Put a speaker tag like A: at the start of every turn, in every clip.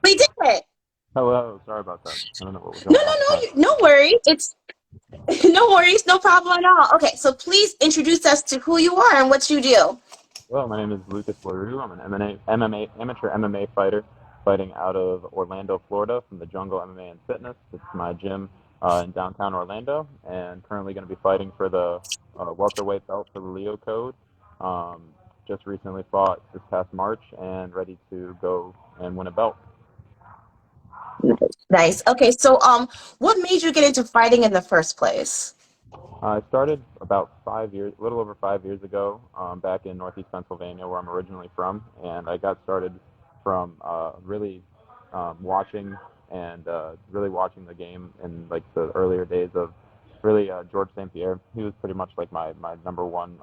A: We did it.
B: Hello, sorry about that. I don't know what was
A: No,
B: going
A: no,
B: on.
A: no,
B: Hi.
A: no worries. It's no worries, no problem at all. Okay, so please introduce us to who you are and what you do.
B: Well, my name is LaRue. I'm an amateur MMA fighter, fighting out of Orlando, Florida, from the Jungle MMA and Fitness. It's my gym in downtown Orlando, and currently going to be fighting for the welterweight belt for the LeLeo code. Um, just recently fought this past March, and ready to go and win a belt.
A: Nice. Okay, so what made you get into fighting in the first place?
B: I started about 5 years, a little over 5 years ago, back in Northeast Pennsylvania, where I'm originally from, and I got started from really watching and really watching the game in like the earlier days of really George St. Pierre. He was pretty much like my number one,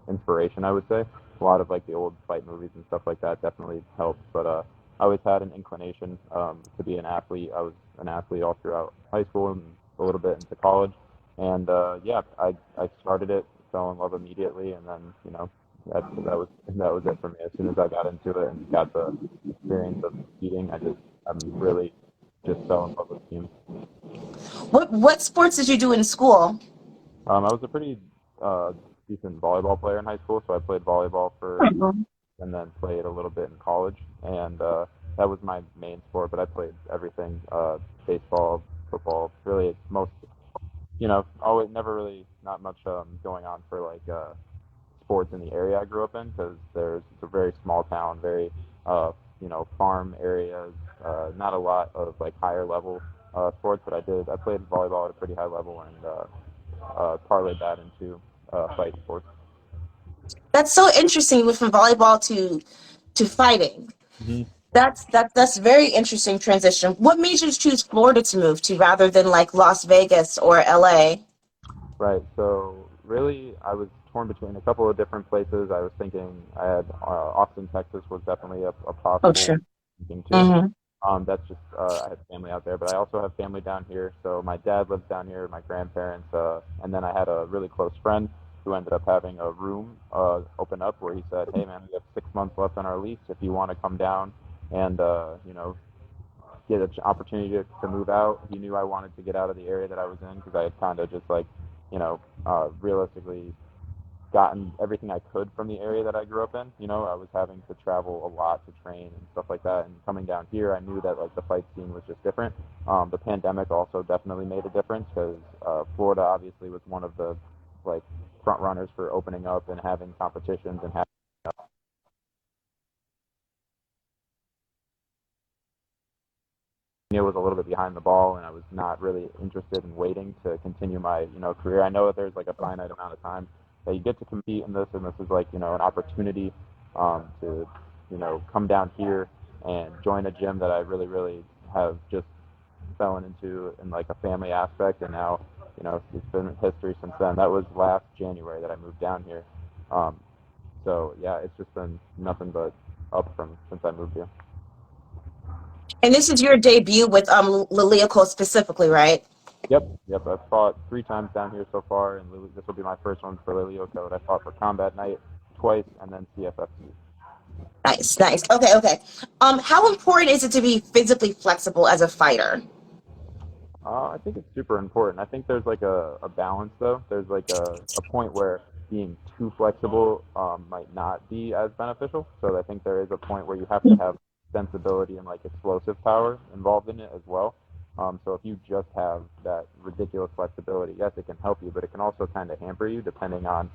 B: inspiration, I would say. A lot of like the old fight movies and stuff like that definitely helped, but I always had an inclination to be an athlete. I was an athlete all throughout high school and a little bit into college and yeah, I started it, fell in love immediately, and then that was it for me. As soon as I got into it and got the experience of competing, I'm really just fell in love with teams.
A: What sports did you do in school?
B: I was a pretty uh, decent volleyball player in high school, so I played volleyball for
A: Mhm.
B: and then played a little bit in college, and that was my main sport. But I played everything: baseball, football, really most always never really not much going on for like sports in the area I grew up in because it's a very small town, very farm areas, not a lot of like higher level sports, but I played volleyball at a pretty high level and parlayed that into fight sports.
A: That's so interesting. You went from volleyball to fighting.
B: Hmm.
A: That's very interesting transition. What made you choose Florida to move to rather than like Las Vegas or LA?
B: Right. So really, I was torn between a couple of different places. I was thinking I had Austin, Texas was definitely a
A: Oh,
B: possible
A: sure.
B: thinking too.
A: Hmm.
B: That's just I had family out there, but I also have family down here. So my dad lives down here, my grandparents, and then I had a really close friend who ended up having a room open up where he said, "Hey man, we have 6 months left on our lease. If you want to come down and get an opportunity to move out." He knew I wanted to get out of the area that I was in because I had kind of just like realistically gotten everything I could from the area that I grew up in. I was having to travel a lot to train and stuff like that. And coming down here, I knew that like the fight scene was just different. The pandemic also definitely made a difference because Florida obviously was one of the like front runners for opening up and having competitions and having it was a little bit behind the ball, and I was not really interested in waiting to continue my career. I know that there's like a finite amount of time that you get to compete in this, and this is like an opportunity to come down here and join a gym that I really really have just fallen into in like a family aspect, and now it's been history since then. That was last January that I moved down here. Um, so yeah, it's just been nothing but up from since I moved here.
A: And this is your debut with LeLeo specifically, right?
B: Yep. I've fought 3 times down here so far, and this will be my first one for LeLeo code. I fought for Combat Night twice, and then CFFC.
A: Nice, nice. Okay, okay. How important is it to be physically flexible as a fighter?
B: I think it's super important. I think there's like a balance though. There's like a point where being too flexible might not be as beneficial. So I think there is a point where you have to have sensibility and like explosive power involved in it as well. So if you just have that ridiculous flexibility, yes, it can help you, but it can also kind of hamper you depending on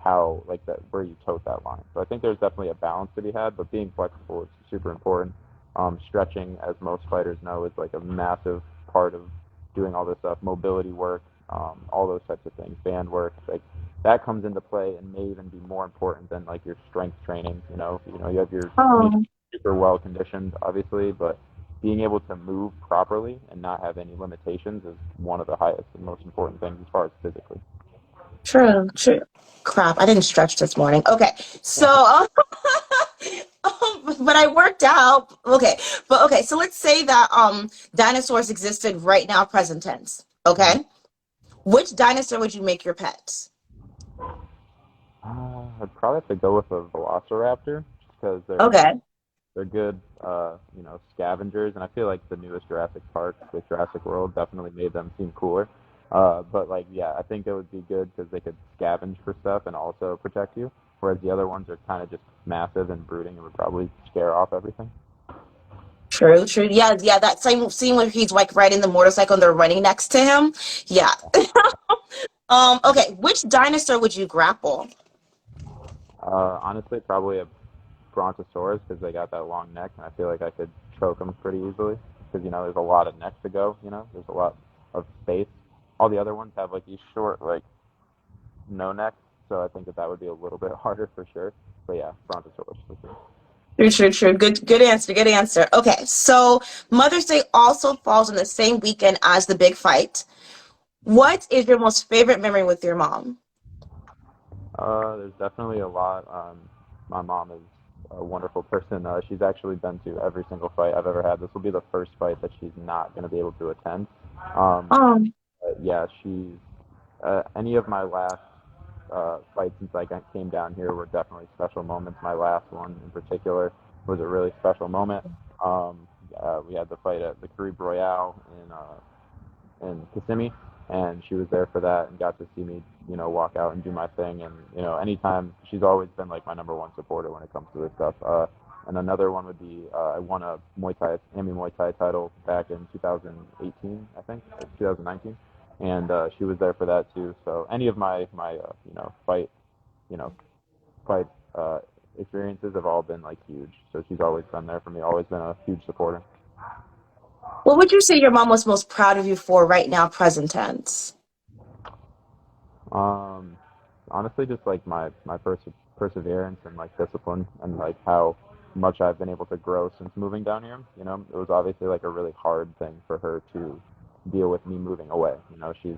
B: how like that where you tote that line. So I think there's definitely a balance to be had, but being flexible is super important. Stretching, as most fighters know, is like a massive part of doing all this stuff, mobility work, all those types of things, band work, like that comes into play and may even be more important than like your strength training. You have your you need to
A: Oh,
B: be super well conditioned, obviously, but being able to move properly and not have any limitations is one of the highest and most important things as far as physically.
A: true, true. Crap, I didn't stretch this morning. Okay, so but I worked out. Okay, but okay, so let's say that dinosaurs existed right now, present tense.
B: Mhm.
A: Okay, which dinosaur would you make your pet?
B: I'd probably have to go with a velociraptor just because they're
A: Okay.
B: they're good, scavengers, and I feel like the newest Jurassic Park with Jurassic World definitely made them seem cooler. But like, yeah, I think it would be good because they could scavenge for stuff and also protect you, whereas the other ones are kind of just massive and brooding and would probably scare off everything.
A: True, true. Yeah, yeah. That same scene where he's like riding the motorcycle and they're running next to him. Yeah. Okay. Which dinosaur would you grapple?
B: Honestly, probably a Brontosaurus because they got that long neck, and I feel like I could choke them pretty easily because there's a lot of neck to go. There's a lot of space. All the other ones have like these short like no neck, so I think that would be a little bit harder for sure. But yeah, Brontosaurus for sure.
A: True, true, true. Good, good answer. Good answer. Okay. So Mother's Day also falls on the same weekend as the big fight. What is your most favorite memory with your mom?
B: There's definitely a lot. My mom is a wonderful person. She's actually been to every single fight I've ever had. This will be the first fight that she's not going to be able to attend. Um,
A: Um,
B: yeah, she's any of my last fights since came down here were definitely special moments. My last one in particular was a really special moment. We had the fight at the Carib Royale in Kissimmee, and she was there for that and got to see me, walk out and do my thing. And anytime she's always been like my number one supporter when it comes to this stuff. And another one would be I won a Muay Thai title back in 2018, I think, or 2019, and she was there for that too. So any of my you know fight experiences have all been like huge. So she's always been there for me, always been a huge supporter.
A: what would you say your mom was most proud of you for right now, present tense?
B: Um, Honestly, just like my perseverance and like discipline and like how much I've been able to grow since moving down here. It was obviously like a really hard thing for her to deal with me moving away. She's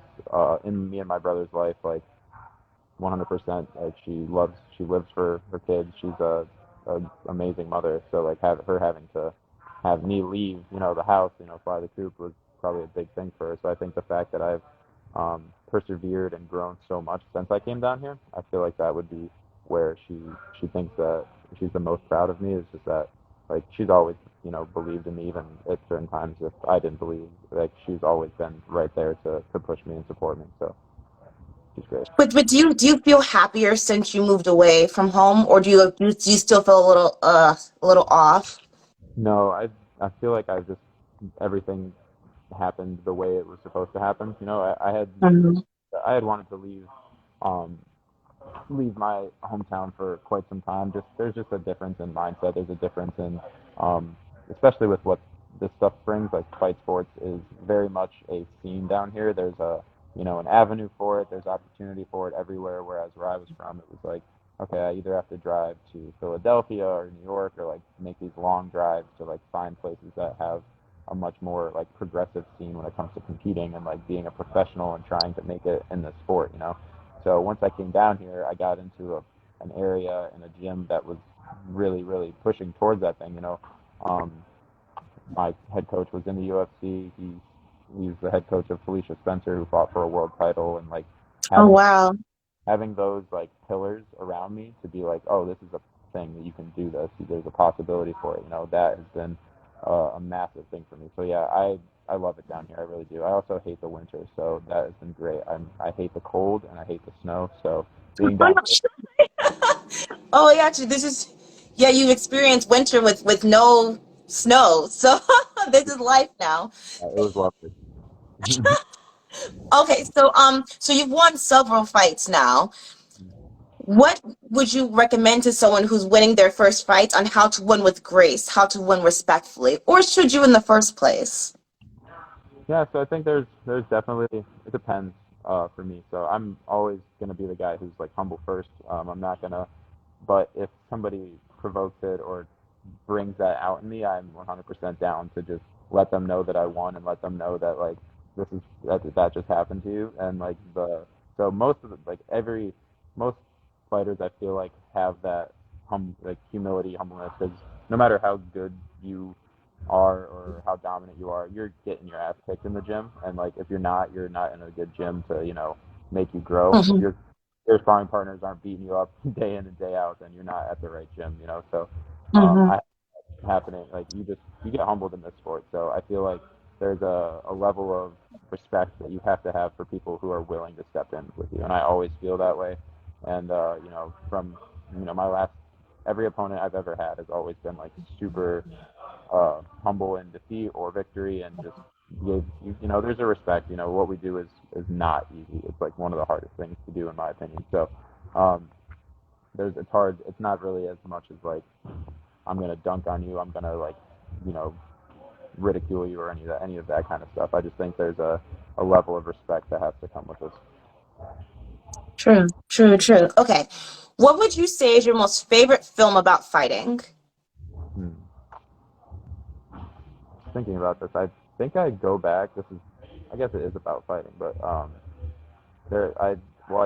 B: in me and my brother's life like 100%. Like she lives for her kids. She's a amazing mother. So like her having to have me leave, the house, fly the coop was probably a big thing for her. So I think the fact that I've persevered and grown so much since I came down here, I feel like that would be where she thinks that she's the most proud of me is just that like she's always believed in me even at certain times if I didn't believe. Like she's always been right there to push me and support me. So she's great.
A: But do you feel happier since you moved away from home, or do you still feel a little off?
B: No, I feel like everything happened the way it was supposed to happen.
A: Mhm.
B: I had wanted to um leave my hometown for quite some time. Just there's just a difference in mindset. There's a difference in especially with what this stuff brings. Like fight sports is very much a scene down here. There's an avenue for it. There's opportunity for it everywhere. Whereas where I was from, it was like okay, I either have to drive to Philadelphia or New York or like make these long drives to like find places that have a much more like progressive scene when it comes to competing and like being a professional and trying to make it in the sport. So once I came down here, I got into an area in a gym that was really, really pushing towards that thing. Um, my head coach was in the UFC. He's the head coach of Felicia Spencer, who fought for a world title, and like
A: Oh
B: having
A: wow.
B: having those like pillars around me to be like, oh, this is a thing that you can do this. There's a possibility for it. That has been a massive thing for me. So yeah, I love it down here. I really do. I also hate the winter, so that has been great. I hate the cold and I hate the snow. So being
A: Oh,
B: down
A: no.
B: here,
A: Oh yeah, actually, this is yeah. You've experienced winter with no snow, so this is life now.
B: it was lovely.
A: Okay, so you've won several fights now. What would you recommend to someone who's winning their first fight on how to win with grace, how to win respectfully, or should you in the first place?
B: Yeah, so I think there's definitely it depends for me. So I'm always gonna be the guy who's like humble first. I'm not gonna, but if somebody provokes it or brings that out in me, I'm 100% down to just let them know that I won and let them know that like that just happened to you. And like so most of the like every most fighters I feel like have that like humility, humbleness, because no matter how good you are or how dominant you are, you're getting your ass kicked in the gym. And like if you're not in a good gym to make you grow. If
A: Hmm.
B: your sparring partners aren't beating you up day in and day out, then you're not at the right gym. So
A: Hmm.
B: I happening. Like you get humbled in this sport. So I feel like there's a level of respect that you have to have for people who are willing to step in with you, and I always feel that way. And from my last every opponent I've ever had has always been like super humble in defeat or victory, and just gave there's a respect. What we do is not easy. It's like one of the hardest things to do in my opinion. So um, it's hard. It's not really as much as like I'm gonna dunk on you. I'm gonna like you know ridicule you or any of that kind of stuff. I just think there's a level of respect that has to come with this.
A: True, true, true. Okay. What would you say is your most favorite film about fighting?
B: Hmm. Thinking about this, I think I go back. I guess it is about fighting, but there, I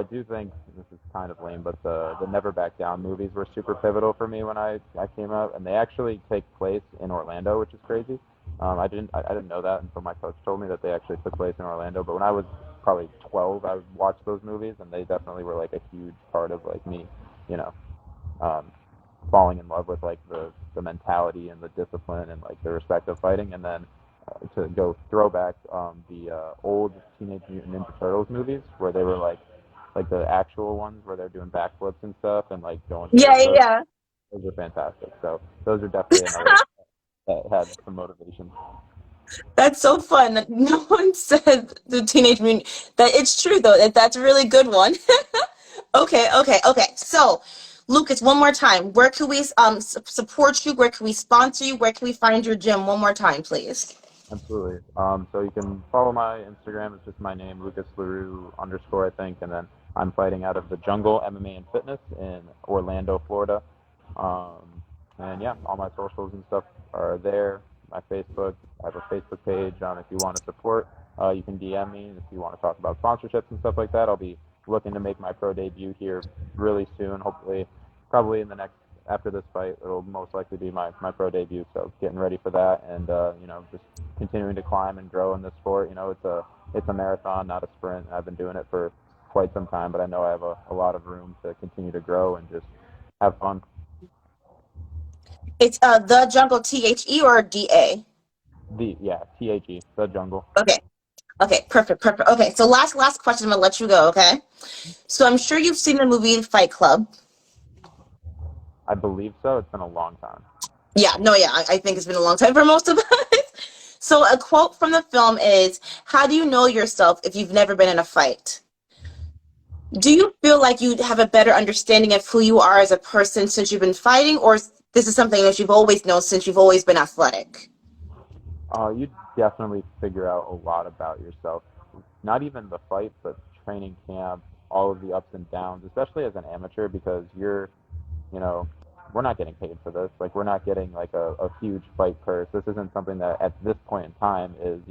B: do think this is kind of lame, but the Never Back Down movies were super pivotal for me when I came out, and they actually take place in Orlando, which is crazy. I didn't know that until my coach told me that they actually took place in Orlando. But when I was probably 12, I watched those movies, and they definitely were like a huge part of like me, you know, um, falling in love with like the mentality and the discipline and like the respect of fighting. And then to go throwback, the old Teenage Mutant Ninja Turtles movies where they were like the actual ones where they're doing backflips and stuff and like going
A: Yeah,
B: through
A: yeah.
B: those are fantastic. So those are definitely another that had some motivation.
A: That's so fun. That no one said the Teenage Mutant. That it's true though. That's a really good one. Okay, okay, okay. So, Lucas, one more time. Where can we support you? Where can we sponsor you? Where can we find your gym? One more time, please.
B: Absolutely. So you can follow my Instagram. It's just my name, Lucas LaRue _ I think, and then I'm fighting out of the Jungle MMA and Fitness in Orlando, Florida. Um, and yeah, all my socials and stuff are there. My Facebook, I have a Facebook page. If you want to support, you can DM me. If you want to talk about sponsorships and stuff like that, I'll be looking to make my pro debut here really soon. Hopefully, probably in the next after this fight, it'll most likely be my pro debut. So getting ready for that, and just continuing to climb and grow in this sport. It's a marathon, not a sprint. I've been doing it for quite some time, but I know I have a lot of room to continue to grow and just have fun.
A: It's the Jungle THE or DA.
B: The jungle.
A: Okay. Okay. Perfect. Perfect. Okay. So last question. I'm gonna let you go. Okay. So I'm sure you've seen the movie Fight Club.
B: I believe so. It's been a long time.
A: Yeah. No. Yeah. I think it's been a long time for most of us. So a quote from the film is, "How do you know yourself if you've never been in a fight?" Do you feel like you have a better understanding of who you are as a person since you've been fighting, or this is something that you've always known since you've always been athletic?
B: You definitely figure out a lot about yourself. Not even the fight, but training camp, all of the ups and downs, especially as an amateur, because you know, we're not getting paid for this. Like, we're not getting like a huge fight purse. This isn't something that at this point in time is,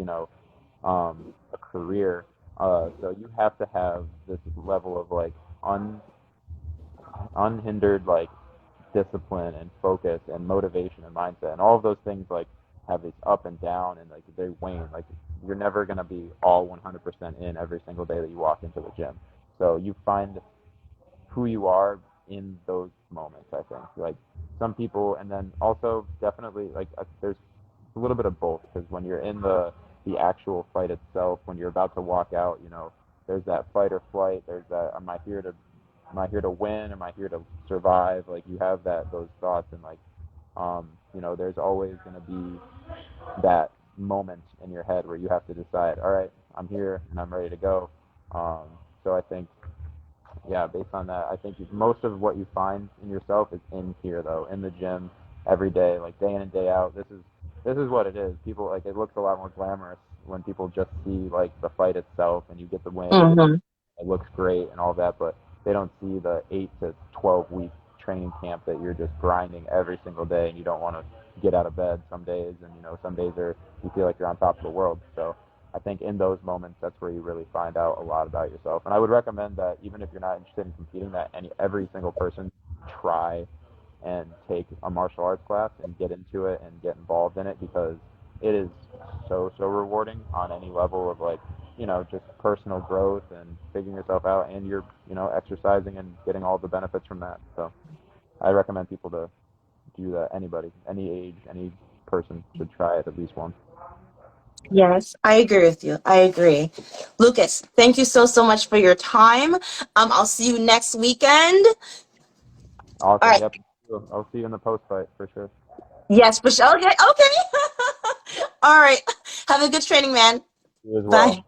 B: a career. So you have to have this level of like unhindered like discipline and focus and motivation and mindset and all of those things like have this up and down and like they wane. Like you're never gonna be all 100% in every single day that you walk into the gym. So you find who you are in those moments. I think like some people, and then also definitely like there's a little bit of both because when you're in the actual fight itself, when you're about to walk out, there's that fight or flight. There's that am I here to win? Am I here to survive? Like you have those thoughts and like there's always going to be that moment in your head where you have to decide, all right, I'm here and I'm ready to go. Um, so I think yeah, based on that, I think most of what you find in yourself is in here, though, in the gym, every day, like day in and day out. This is what it is. People like it looks a lot more glamorous when people just see like the fight itself, and you get the win, and
A: Mm-hmm.
B: it looks great and all that, but they don't see the 8 to 12 week training camp that you're just grinding every single day, and you don't want to get out of bed some days, and some days are you feel like you're on top of the world. So I think in those moments, that's where you really find out a lot about yourself. And I would recommend that even if you're not interested in competing, that every single person try and take a martial arts class and get into it and get involved in it because it is so rewarding on any level of like just personal growth and figuring yourself out, and you're exercising and getting all the benefits from that. So I recommend people to do that. Anybody, any age, any person should try it at least once.
A: Yes, I agree with you. I agree. Lucas, thank you so, so much for your time. I'll see you next weekend. All
B: Awesome.
A: right.
B: Yep. I'll see you in the post fight for sure.
A: Yes, for sure. Okay, okay. All right. Have a good training, man.
B: You as
A: Bye.
B: well.